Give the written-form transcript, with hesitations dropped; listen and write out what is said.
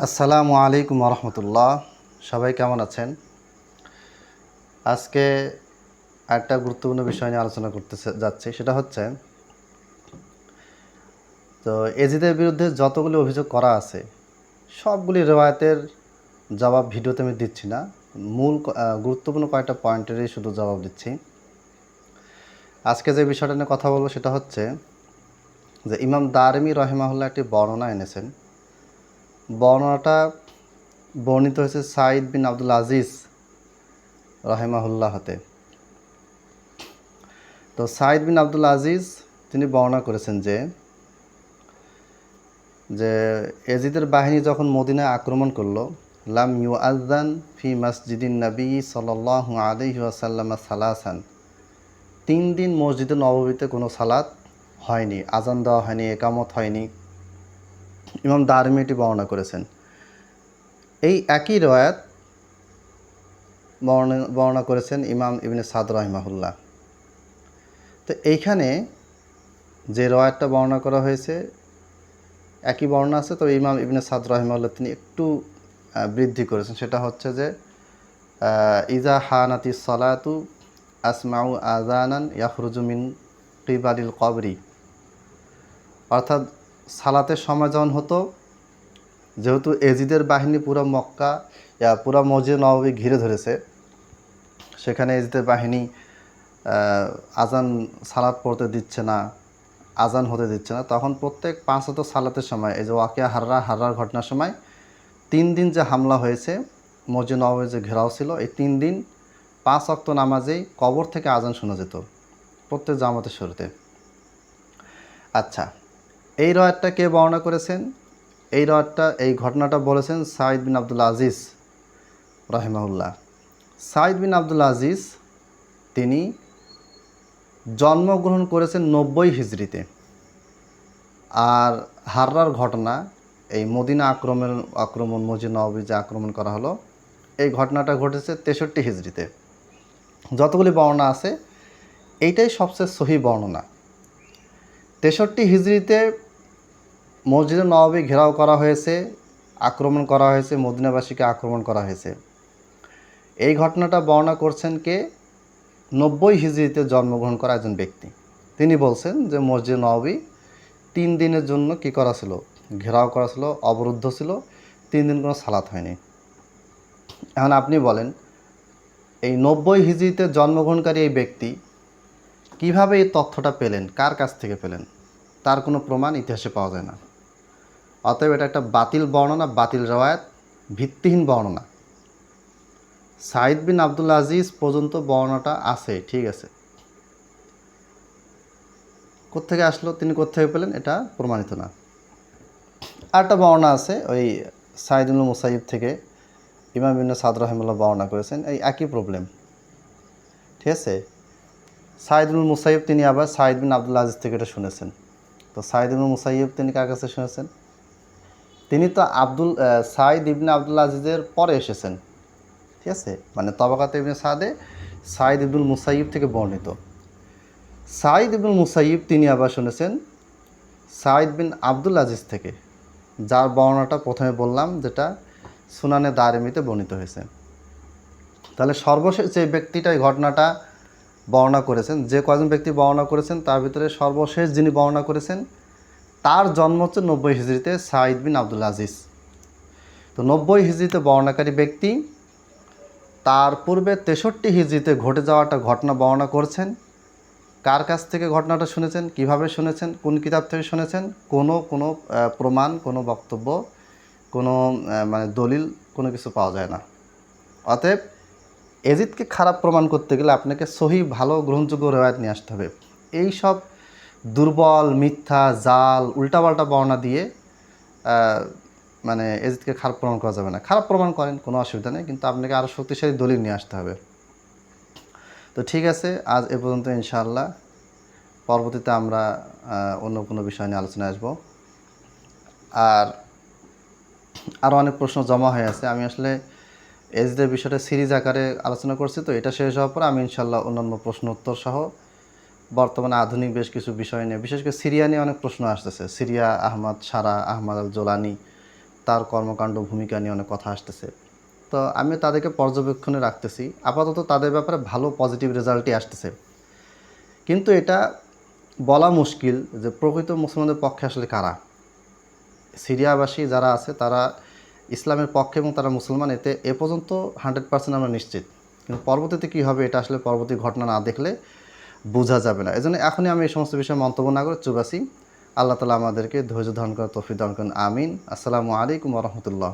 আসসালামু আলাইকুম রহমতুল্লাহ। সবাই কেমন আছেন? আজকে একটা গুরুত্বপূর্ণ বিষয় নিয়ে আলোচনা করতে যাচ্ছি, সেটা হচ্ছে তো এজিদের বিরুদ্ধে যতগুলি অভিযোগ করা আছে সবগুলি রেওয়ায়তের জবাব ভিডিওতে আমি দিচ্ছি না, মূল গুরুত্বপূর্ণ কয়েকটা পয়েন্টেরই শুধু জবাব দিচ্ছি। আজকে যে বিষয়টা নিয়ে কথা বলবো সেটা হচ্ছে যে ইমাম দারিমি রহিমাহুল্লাহ একটি বর্ণনা এনেছেন। বর্ণনাটা বর্ণিত হয়েছে সাঈদ বিন আব্দুল আজিজ রহিমাহুল্লাহ হতে। তো সাঈদ বিন আব্দুল আজিজ তিনি বর্ণনা করেছেন যে যে এজিদের বাহিনী যখন মদিনায় আক্রমণ করলো, লাম ইউআযান ফি মসজিদিন নবী সাল্লাল্লাহু আলাইহি ওয়াসাল্লাম সালাসান, 3 দিন মসজিদে নববীতে কোনো সালাত হয়নি, আজান দেওয়া হয়নি, একামত হয়নি। ইমাম দারমি এটি বর্ণনা করেছেন। এই একই রওয়ায়াত বর্ণনা করেছেন ইমাম ইবনে সাদ রাহিমাহুল্লাহ। তো এইখানে যে রওয়ায়াতটা বর্ণনা করা হয়েছে একই বর্ণনা আছে, তবে ইমাম ইবনে সাদ রাহিমাহুল্লাহ তিনি একটু বৃদ্ধি করেছেন। সেটা হচ্ছে যে ইজা হানাতি সলাতু আসমাউ আজানান ইয়াখরুজু মিন কিবালিল কবরি, অর্থাৎ সালাতের সময় যখন হতো, যেহেতু এজিদের বাহিনী পুরো মক্কা পুরো মসজিদ নববী ঘিরে ধরেছে, সেখানে এজিদের বাহিনী আজান সালাত পড়তে দিচ্ছে না, আজান হতে দিচ্ছে না, তখন প্রত্যেক 5 ওয়াক্ত সালাতের সময় এই যে ওয়াকিয়া হাররার ঘটনার সময় 3 দিন যে হামলা হয়েছে, মসজিদ নববী যে ঘেরাও ছিল, এই 3 দিন 5 ওয়াক্ত নামাজেই কবর থেকে আজান শোনা যেত প্রত্যেক জামাতের শুরুতে। আচ্ছা, এই রওয়ায়াতটা কে বর্ণনা করেছেন? এই ঘটনাটা বলেছেন সাঈদ বিন আব্দুল আজিজ রাহিমাহুল্লাহ। সাঈদ বিন আব্দুল আজিজ তিনি জন্মগ্রহণ করেছেন 90 হিজরিতে। আর হাররার ঘটনা, এই মদিনা আক্রমণ মসজিদ নববী যে আক্রমণ করা হলো, এই ঘটনাটা ঘটেছে 63 হিজরিতে। যতগুলি বর্ণনা আছে এইটাই সবচেয়ে সহি বর্ণনা। 63 হিজরিতে মসজিদে নববী ঘেরাও করা হয়েছে, আক্রমণ করা হয়েছে, মদিনাবাসীকে আক্রমণ করা হয়েছে। এই ঘটনাটা বর্ণনা করছেন কে? 90 হিজরিতে জন্মগ্রহণ করা একজন ব্যক্তি। তিনি বলছেন যে মসজিদ নববী 3 দিনের জন্য কী করা ছিল? ঘেরাও করা ছিল, অবরুদ্ধ ছিল, 3 দিন কোনো সালাত হয়নি। এখন আপনি বলেন, এই 90 হিজরিতে জন্মগ্রহণকারী এই ব্যক্তি কিভাবে এই তথ্যটা পেলেন, কার কাছ থেকে পেলেন? তার কোনো প্রমাণ ইতিহাসে পাওয়া যায় না। অতএব এটা একটা বাতিল বর্ণনা, বাতিল রওয়ায়াত, ভিত্তিহীন বর্ণনা। সাঈদ বিন আব্দুল আজিজ পর্যন্ত বর্ণনাটা আছে, ঠিক আছে, কোত্থেকে আসলো, তিনি কোত্থেকে পেলেন, এটা প্রমাণিত না। আরেকটা বর্ণনা আছে ওই সাঈদ ইবনে মুসাইয়িব থেকে, ইমাম ইবনে সাদ রাহিমাহুল্লাহ বর্ণনা করেছেন, এই একই প্রবলেম, ঠিক আছে। সাঈদ ইবনে মুসাইয়িব তিনি আবার সাঈদ বিন আব্দুল আজিজ থেকে এটা শুনেছেন। তো সাঈদ ইবনে মুসাইয়িব তিনি কার কাছে শুনেছেন? তিনি তো সাঈদ ইবনে আব্দুল আজিজের পরে এসেছেন, ঠিক আছে, মানে তবাকাত ইবনে সাদে সাঈদ ইবনুল মুসাইয়িব থেকে বর্ণিত। সাঈদ ইবনুল মুসাইয়িব তিনি আবার শুনেছেন সাঈদ বিন আব্দুল আজিজ থেকে, যার বর্ণনাটা প্রথমে বললাম, যেটা সুনানে দারিমিতে বর্ণিত হয়েছে। তাহলে সর্বশেষ যে ব্যক্তিটা এই ঘটনাটা বর্ণনা করেছেন, যে কয়জন ব্যক্তি বর্ণনা করেছেন তার ভিতরে সর্বশেষ যিনি বর্ণনা করেছেন, তার জন্ম হচ্ছে 90 হিজরিতে, সাঈদ বিন আব্দুল আজিজ। তো 90 হিজরিতে বর্ণনাকারী ব্যক্তি তার পূর্বে 63 হিজরিতে ঘটে যাওয়া একটা ঘটনা বর্ণনা করছেন। কার কাছ থেকে ঘটনাটা শুনেছেন, কিভাবে শুনেছেন, কোন কিতাব থেকে শুনেছেন? কোনো প্রমাণ, কোনো বক্তব্য, কোনো মানে দলিল, কোনো কিছু পাওয়া যায় না। অতএব এজিদকে খারাপ প্রমাণ করতে গেলে আপনাকে সহি ভালো গ্রহণযোগ্য রেওয়ায়াত নিয়ে আসতে হবে। এই সব দুর্বল, মিথ্যা, জাল, উল্টাপাল্টা বর্ণনা দিয়ে মানে এজিদকে খারাপ প্রমাণ করা যাবে না। খারাপ প্রমাণ করেন, কোনো অসুবিধা নেই, কিন্তু আপনাকে আরও শক্তিশালী দলিল নিয়ে আসতে হবে। তো ঠিক আছে, আজ এ পর্যন্ত। ইনশাআল্লাহ পরবর্তীতে আমরা অন্য কোনো বিষয় নিয়ে আলোচনায় আসব। আর আরও অনেক প্রশ্ন জমা হয়ে আছে। আমি আসলে এজিদের বিষয়টা সিরিজ আকারে আলোচনা করছি, তো এটা শেষ হওয়ার পর আমি ইনশাআল্লাহ অন্যান্য প্রশ্ন উত্তর সহ বর্তমানে আধুনিক বেশ কিছু বিষয় নিয়ে, বিশেষ করে সিরিয়া নিয়ে অনেক প্রশ্ন আসতেছে। সিরিয়া আহমদ সারা, আহমদ আল জোলানি, তার কর্মকাণ্ড ভূমিকা নিয়ে অনেক কথা আসতেছে। তো আমি তাদেরকে পর্যবেক্ষণে রাখতেছি, আপাতত তাদের ব্যাপারে ভালো পজিটিভ রেজাল্টই আসতেছে। কিন্তু এটা বলা মুশকিল যে প্রকৃত মুসলমানদের পক্ষে আসলে কারা। সিরিয়াবাসী যারা আছে তারা ইসলামের পক্ষে এবং তারা মুসলমান, এতে এ পর্যন্ত 100% আমরা নিশ্চিত। কিন্তু পরবর্তীতে কী হবে এটা আসলে পরবর্তী ঘটনা না দেখলে বোঝা যাবে না। এজন্য এখনই আমি এই সমস্ত বিষয়ে মন্তব্য না করে চুপ আছি। আল্লাহ তাআলা আমাদেরকে ধৈর্য ধারণ করার তৌফিক দান করুন। আমিন। আসসালামু আলাইকুম ওয়া রাহমাতুল্লাহ।